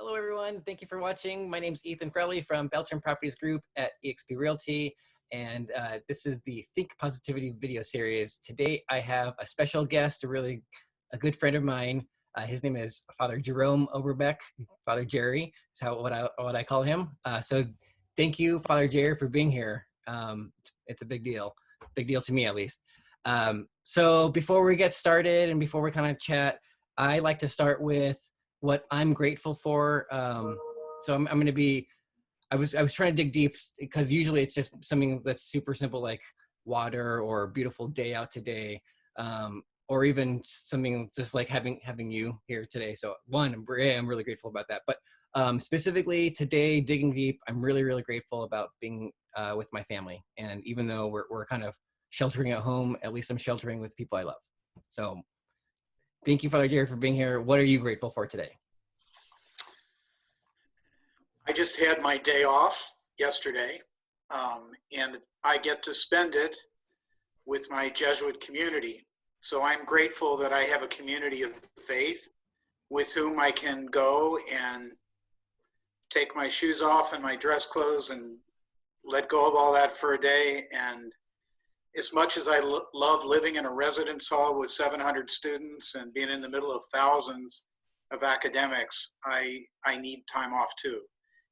Hello, everyone. Thank you for watching. My name is Ethan Frelly from Beltran Properties Group at eXp Realty, and this is the Think Positivity video series. Today, I have a special guest, a good friend of mine. His name is Father Jerome Overbeck, Father Jerry is what I call him. So thank you, Father Jerry, for being here. It's a big deal to me at least. So before we get started and before we kind of chat, I like to start with what I'm grateful for. So I'm going to be, I was trying to dig deep because usually it's just something that's super simple like water or beautiful day out today, or even something just like having you here today. So one, I'm really grateful about that. But specifically today, digging deep, I'm really grateful about being with my family. And even though we're kind of sheltering at home, at least I'm sheltering with people I love. So thank you, Father Jerry, for being here. What are you grateful for today? I just had my day off yesterday, and I get to spend it with my Jesuit community. So I'm grateful that I have a community of faith with whom I can go and take my shoes off and my dress clothes and let go of all that for a day. And as much as I love living in a residence hall with 700 students and being in the middle of thousands of academics, I need time off too.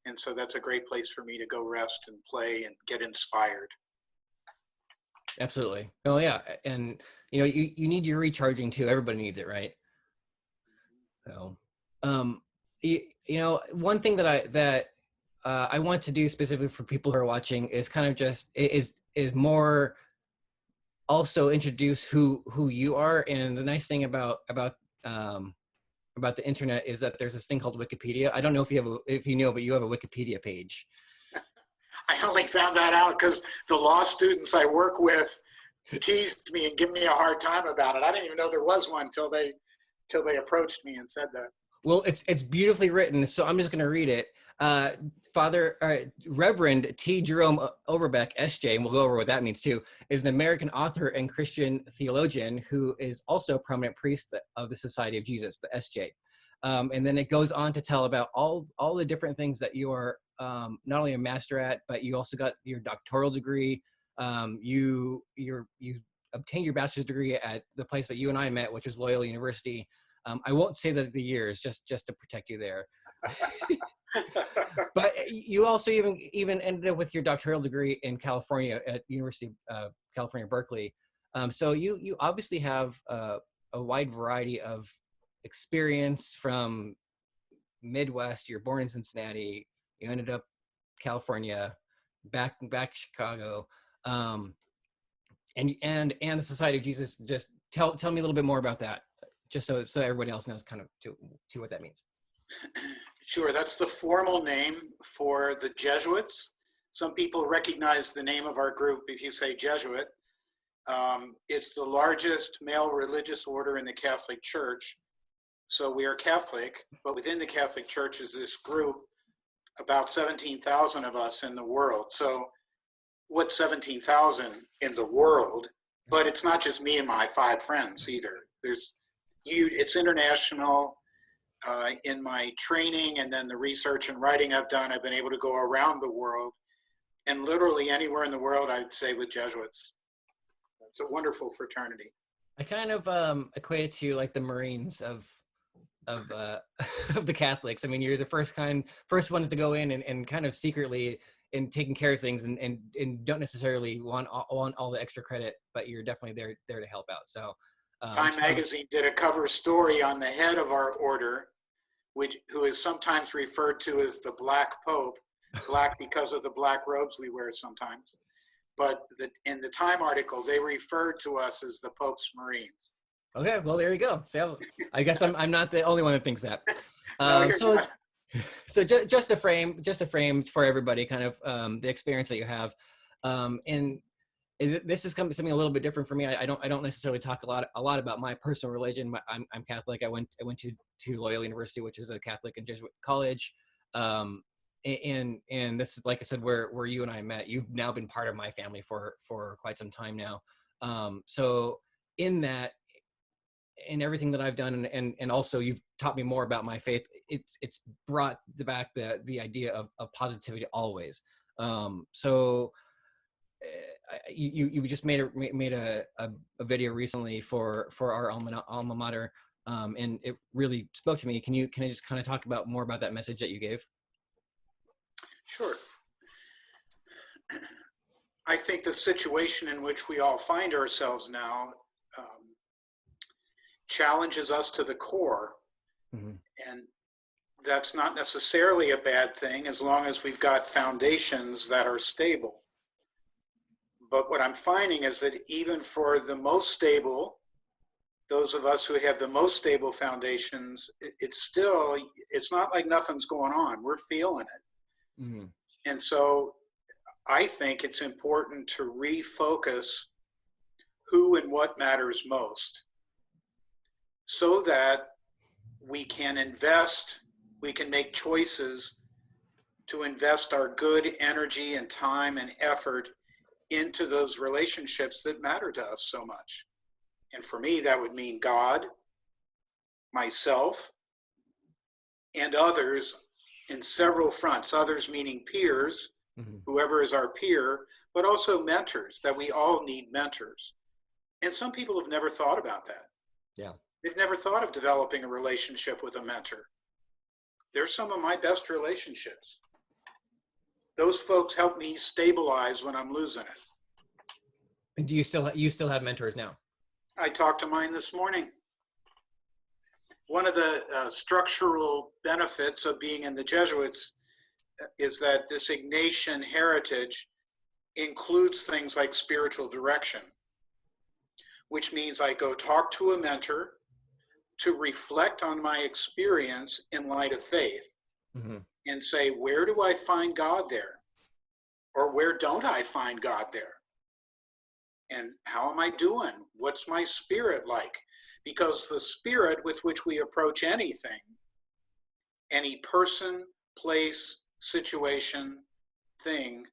And so that's a great place for me to go rest and play and get inspired. Absolutely. Oh yeah. And you know, you need your recharging too. Everybody needs it, right? So, you know, one thing that I want to do specifically for people who are watching is kind of just is more also introduce who you are. And the nice thing about the internet is that there's this thing called Wikipedia. I don't know if you know, but you have a Wikipedia page. I only found that out because the law students I work with teased me and give me a hard time about it. I didn't even know there was one till they approached me and said that. Well, it's beautifully written, so I'm just going to read it. Reverend T. Jerome Overbeck, SJ, and we'll go over what that means too, is an American author and Christian theologian who is also a prominent priest of the Society of Jesus, the SJ. And then it goes on to tell about all the different things that you are not only a master at, but you also got your doctoral degree. You obtained your bachelor's degree at the place that you and I met, which was Loyola University. I won't say that the years, just to protect you there. But you also even ended up with your doctoral degree in California at University of California, Berkeley. So you obviously have a wide variety of experience from Midwest. You're born in Cincinnati. You ended up California, back Chicago, and the Society of Jesus. Just tell me a little bit more about that, just so everybody else knows kind of to what that means. Sure, that's the formal name for the Jesuits. Some people recognize the name of our group if you say Jesuit. It's the largest male religious order in the Catholic Church. So we are Catholic, but within the Catholic Church is this group, about 17,000 of us in the world. So what's 17,000 in the world? But it's not just me and my 5 friends either. It's international. In my training and then the research and writing I've done, I've been able to go around the world, and literally anywhere in the world, I'd say, with Jesuits. It's a wonderful fraternity. I kind of equate it to like the Marines of of the Catholics. I mean, you're the first ones to go in and kind of secretly and taking care of things and don't necessarily want all the extra credit, but you're definitely there to help out. So Time magazine did a cover story on the head of our order, who is sometimes referred to as the Black Pope, black because of the black robes we wear sometimes. But in the Time article, they referred to us as the Pope's Marines. Okay, well, there you go. So I guess I'm not the only one that thinks that. No, so just a frame for everybody, kind of the experience that you have, and this is something a little bit different for me. I don't necessarily talk a lot about my personal religion. I'm Catholic. I went to Loyola University, which is a Catholic and Jesuit college. And this is, like I said, where you and I met. You've now been part of my family for quite some time now. So in that, in everything that I've done, and also you've taught me more about my faith. It's brought back the idea of positivity always. So you just made a video recently for our alma mater, and it really spoke to me. Can I just kind of talk about more about that message that you gave? Sure. I think the situation in which we all find ourselves now challenges us to the core. Mm-hmm. And that's not necessarily a bad thing as long as we've got foundations that are stable. But what I'm finding is that even for the most stable, those of us who have the most stable foundations, it's not like nothing's going on. We're feeling it. Mm-hmm. And so I think it's important to refocus who and what matters most so that we can make choices to invest our good energy and time and effort into those relationships that matter to us so much. And for me, that would mean God, myself, and others in several fronts. Others meaning peers, mm-hmm. whoever is our peer, but also mentors, that we all need mentors. And some people have never thought about that. Yeah. They've never thought of developing a relationship with a mentor. They're some of my best relationships. Those folks help me stabilize when I'm losing it. And do you still have mentors now? I talked to mine this morning. One of the structural benefits of being in the Jesuits is that this Ignatian heritage includes things like spiritual direction, which means I go talk to a mentor to reflect on my experience in light of faith, mm-hmm. and say, where do I find God there? Or where don't I find God there? And how am I doing? What's my spirit like? Because the spirit with which we approach anything, any person, place, situation, thing,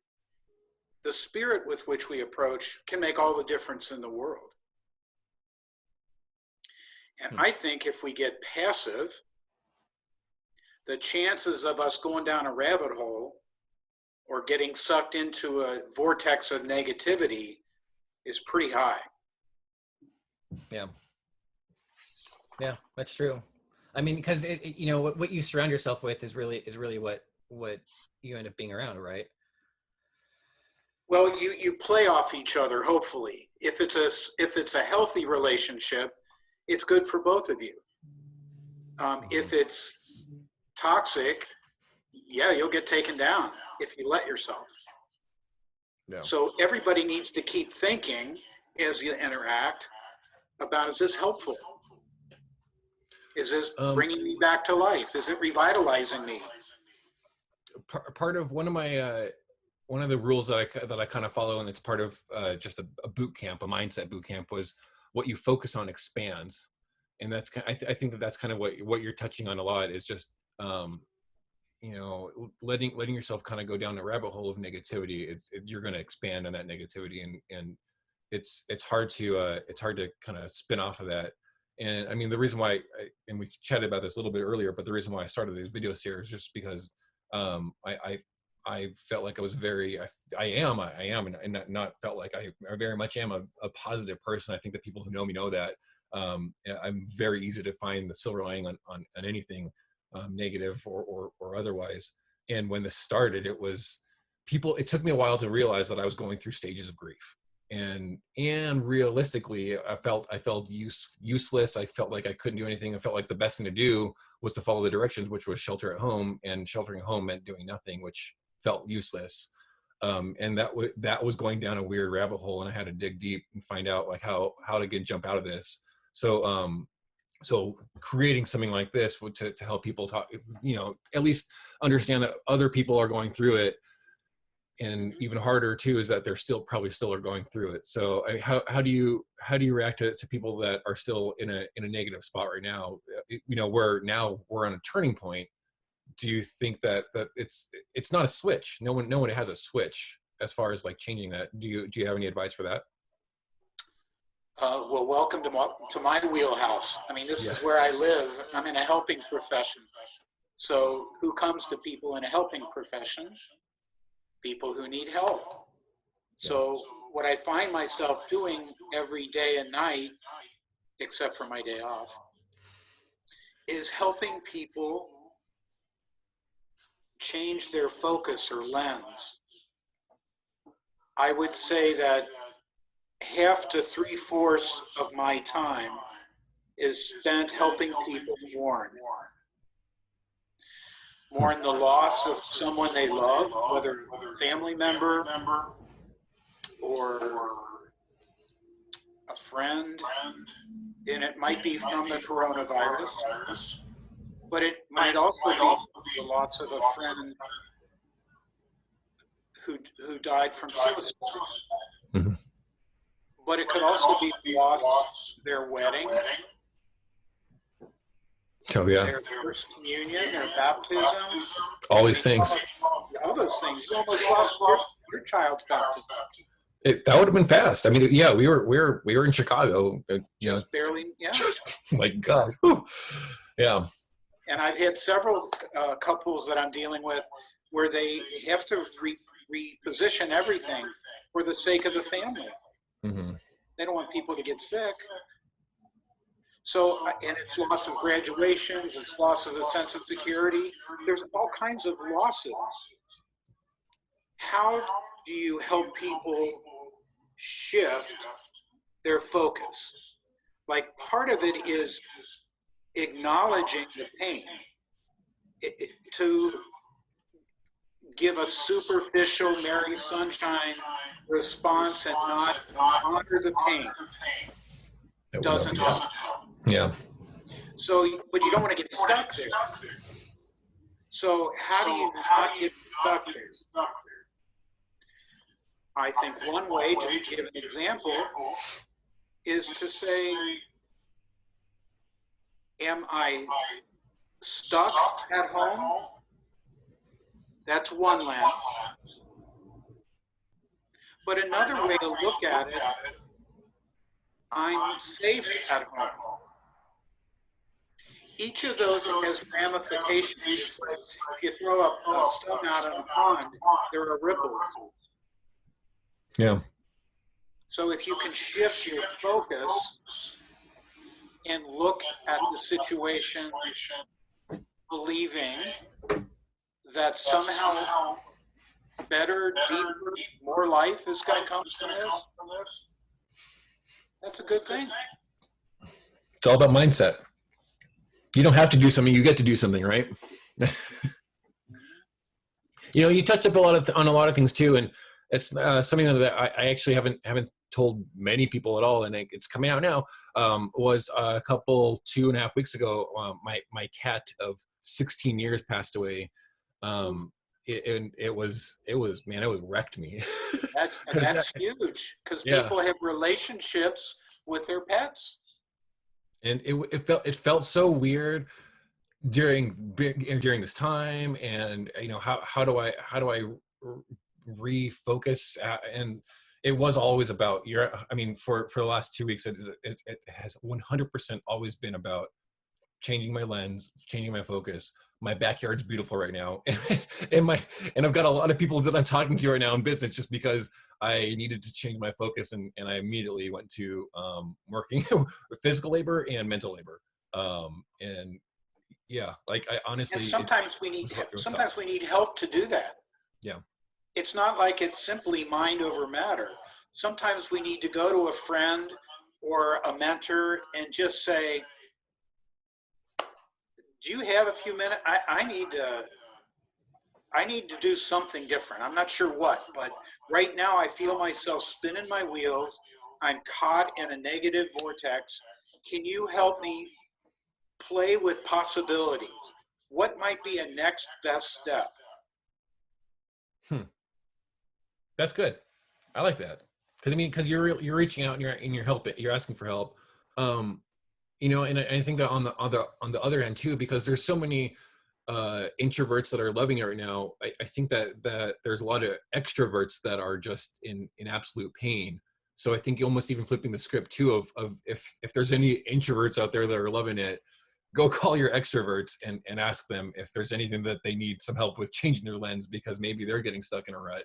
the spirit with which we approach can make all the difference in the world. And I think if we get passive, the chances of us going down a rabbit hole or getting sucked into a vortex of negativity is pretty high. Yeah. Yeah, that's true. I mean, because what you surround yourself with is really what you end up being around, right? Well, you play off each other, hopefully. If it's a healthy relationship, it's good for both of you. If it's toxic, yeah, you'll get taken down if you let yourself. Yeah. So everybody needs to keep thinking as you interact about, is this helpful? Is this bringing me back to life? Is it revitalizing me? Part of one of the rules that I kind of follow, and it's part of just a boot camp, a mindset boot camp, was what you focus on expands. And that's I think that's kind of what you're touching on a lot, is just letting yourself kind of go down a rabbit hole of negativity. You're going to expand on that negativity, and it's hard to kind of spin off of that. And I mean, the reason why and we chatted about this a little bit earlier, but the reason why I started these video series just because I felt like I was I am, and not felt like I very much am a positive person. I think that people who know me know that. I'm very easy to find the silver lining on anything negative or otherwise. And when this started, it took me a while to realize that I was going through stages of grief. And realistically, I felt useless. I felt like I couldn't do anything. I felt like the best thing to do was to follow the directions, which was shelter at home, and sheltering at home meant doing nothing, which felt useless. And that was going down a weird rabbit hole, and I had to dig deep and find out like how to jump out of this. So creating something like this to help people talk, at least understand that other people are going through it. And even harder too is that they're probably still are going through it. So how do you react to people that are still in a negative spot right now? We're on a turning point. Do you think that it's not a switch? No one has a switch as far as like changing that. Do you have any advice for that? Well, welcome to my wheelhouse. I mean, this is where I live. I'm in a helping profession. So who comes to people in a helping profession? People who need help. So what I find myself doing every day and night, except for my day off, is helping people change their focus or lens. I would say that half to 3/4 of my time is spent helping people mourn the loss of someone they love, whether a family member or a friend, and it might be from the coronavirus, but it might also be the loss of a friend who died from suicide. Mm-hmm. But it could also be the loss of their wedding, their first communion, their baptism. All these things. All those things. You almost lost your child's baptism. That would have been fast. I mean, yeah, we were in Chicago. Just barely, yeah. My God. Whew. Yeah. And I've had several couples that I'm dealing with where they have to reposition everything for the sake of the family. Mm-hmm. They don't want people to get sick. So, and it's loss of graduations, it's loss of a sense of security. There's all kinds of losses. How do you help people shift their focus? Like, part of it is acknowledging the pain. To give a superficial Mary Sunshine response and not honor the pain doesn't help. Yeah. So, but you don't want to get stuck there. So how do you not get stuck there? I think one way, to give an example, is to say, am I stuck at home? That's one lens. But another way to look at it, I'm safe at home. Each of those has ramifications. It's like if you throw a stone out on a pond, there are ripples. Yeah. So if you can shift your focus and look at the situation, believing that somehow better, deeper, more life is going to come from this, that's a good thing. It's all about mindset. You don't have to do something, you get to do something, right? You touched up on a lot of things too, and it's something that I actually haven't told many people at all, and it's coming out now. Was a couple 2.5 weeks ago, my cat of 16 years passed away. It wrecked me. That's huge, because people have relationships with their pets. And it felt so weird during this time, and how do I refocus, and it was always about for the last 2 weeks it has 100% always been about changing my lens, changing my focus. My backyard's beautiful right now, and I've got a lot of people that I'm talking to right now in business just because I needed to change my focus, and I immediately went to working with physical labor and mental labor, and yeah, like I honestly. And sometimes we need help to do that. Yeah. It's not like it's simply mind over matter. Sometimes we need to go to a friend or a mentor and just say, do you have a few minutes? I need to do something different. I'm not sure what, but right now I feel myself spinning my wheels. I'm caught in a negative vortex. Can you help me play with possibilities? What might be a next best step? That's good. I like that. Because you're reaching out and you're asking for help. And I think that on the other end too, because there's so many introverts that are loving it right now. I think that there's a lot of extroverts that are just in absolute pain So I think almost even flipping the script too of if there's any introverts out there that are loving it, go call your extroverts and ask them if there's anything that they need some help with changing their lens, because maybe they're getting stuck in a rut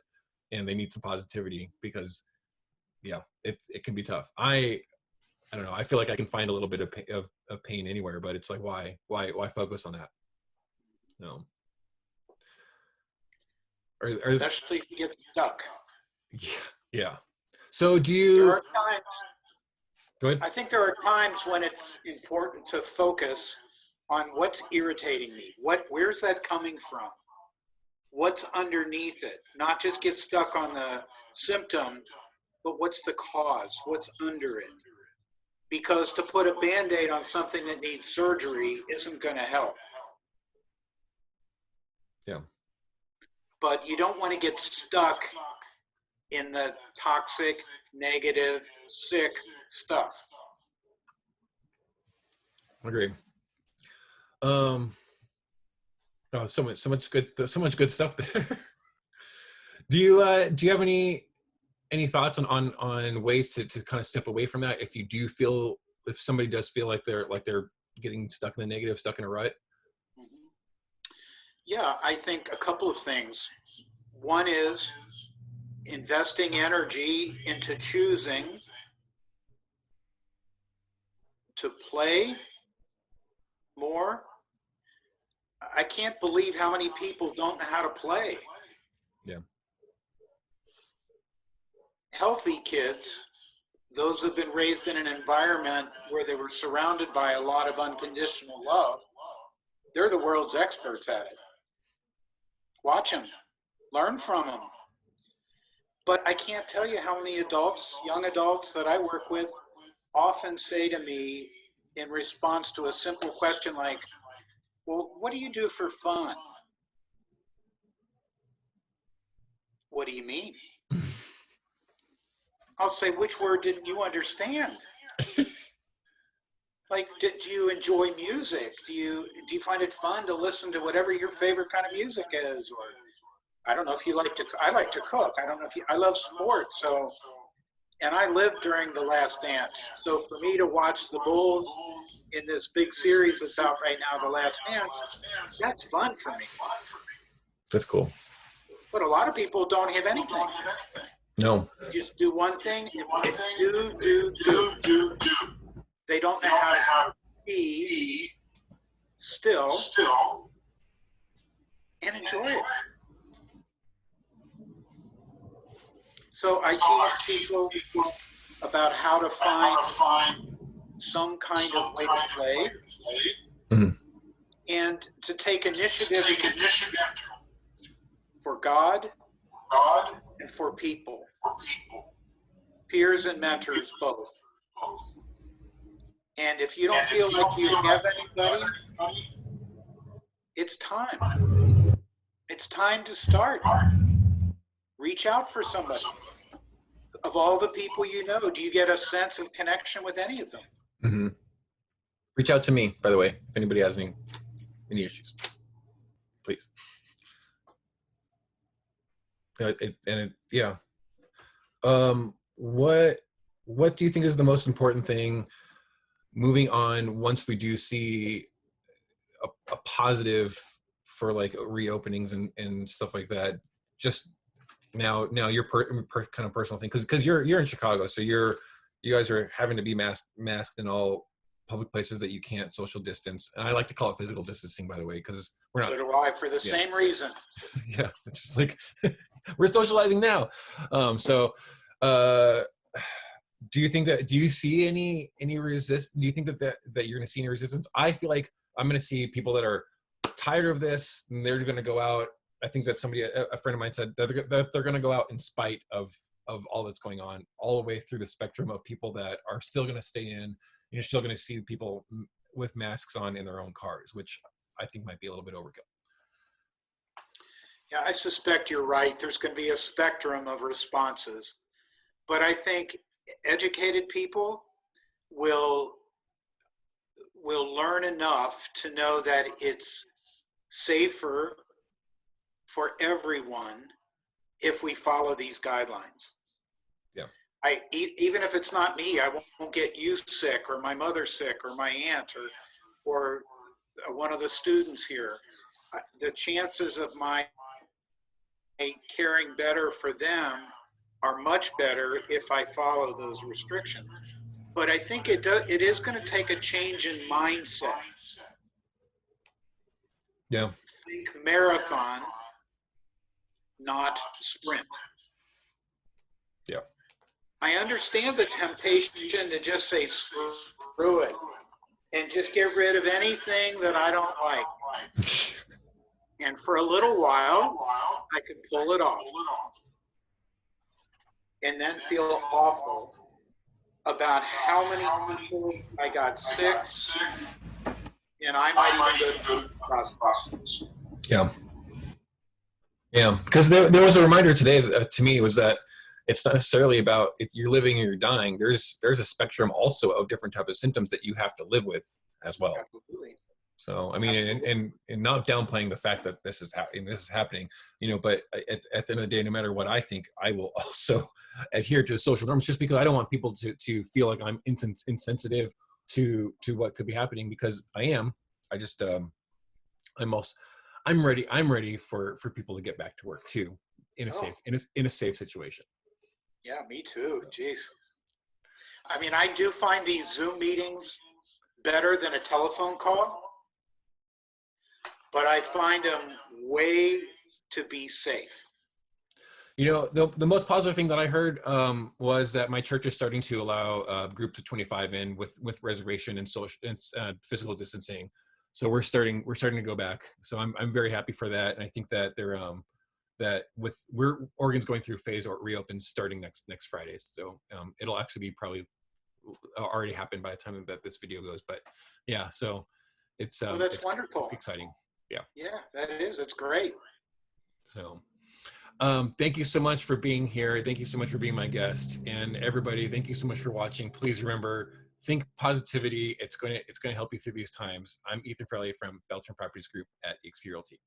and they need some positivity, because yeah, it can be tough. I don't know. I feel like I can find a little bit of pain anywhere, but it's like, why focus on that? No. Especially if you get stuck. Yeah. So do you? There are times. Go ahead. I think there are times when it's important to focus on what's irritating me. Where's that coming from? What's underneath it? Not just get stuck on the symptom, but what's the cause? What's under it? Because to put a Band-Aid on something that needs surgery isn't going to help. Yeah. But you don't want to get stuck in the toxic, negative, sick stuff. Agree. Oh, so much good stuff there. Do you have any thoughts on ways to kind of step away from that if somebody does feel like they're getting stuck in the negative, stuck in a rut? Yeah, I think a couple of things. One is investing energy into choosing to play more. I can't believe how many people don't know how to play. Yeah. Healthy kids, those who've been raised in an environment where they were surrounded by a lot of unconditional love, they're the world's experts at it. Watch them, learn from them. But I can't tell you how many young adults that I work with often say to me in response to a simple question like, well, what do you do for fun? What do you mean? I'll say, which word didn't you understand? Like, do you enjoy music? Do you find it fun to listen to whatever your favorite kind of music is? Or I don't know if you I like to cook. I don't know if I love sports. And I lived during The Last Dance. So for me to watch the Bulls in this big series that's out right now, The Last Dance, that's fun for me. That's cool. But a lot of people don't have anything. No. Just do one thing and do. They don't know how to be still and enjoy it. So I teach people about how to find some kind of way to play, and to take initiative for God and for people, peers and mentors both. And if you don't feel like you have anybody, it's time. It's time to start. Reach out for somebody. Of all the people you know, do you get a sense of connection with any of them? Mm-hmm. Reach out to me, by the way, if anybody has any issues, please. Yeah. What do you think is the most important thing moving on once we do see a positive for like reopenings and stuff like that? Just now your kind of personal thing, because you're in Chicago, so you guys are having to be masked in all public places that you can't social distance, and I like to call it physical distancing, by the way, because we're not. So do I, for the same reason. Yeah, it's just like we're socializing now. Do you see any resist? Do you think that you're going to see any resistance? I feel like I'm going to see people that are tired of this, and they're going to go out. I think that a friend of mine said that they're going to go out in spite of all that's going on, all the way through the spectrum of people that are still going to stay in. You're still going to see people with masks on in their own cars, which I think might be a little bit overkill. Yeah, I suspect you're right. There's going to be a spectrum of responses, but I think educated people will learn enough to know that it's safer for everyone if we follow these guidelines. Yeah. Even if it's not me, I won't get you sick or my mother sick or my aunt or one of the students here. The chances of my caring better for them are much better if I follow those restrictions. But I think it is going to take a change in mindset. Yeah. Think marathon, not sprint. Yeah. I understand the temptation to just say screw it and just get rid of anything that I don't like. And for a little while, I could pull it off and then feel awful about how many people I got sick, and I might even go through the process. Yeah. Yeah. Because there was a reminder today to me was that it's not necessarily about if you're living or you're dying. There's a spectrum also of different types of symptoms that you have to live with as well. Absolutely. So, I mean, and not downplaying the fact that this is happening, you know, but at the end of the day, no matter what I think, I will also adhere to social norms just because I don't want people to feel like I'm insensitive to what could be happening, because I am. I just, I'm ready for people to get back to work too, in a safe situation. Yeah, me too. Jeez. I mean, I do find these Zoom meetings better than a telephone call, but I find them way to be safe. You know, the most positive thing that I heard was that my church is starting to allow groups of 25 in with reservation and social and physical distancing. So we're starting to go back. So I'm very happy for that, and I think that Oregon's going through phase or reopens starting next Friday. So it'll actually be probably already happened by the time that this video goes. But yeah, so it's that's wonderful. It's exciting. Yeah, that is. It's great. So thank you so much for being here. Thank you so much for being my guest. And everybody, thank you so much for watching. Please remember, think positivity. It's going to help you through these times. I'm Ethan Frelly from Beltran Properties Group at eXp Realty.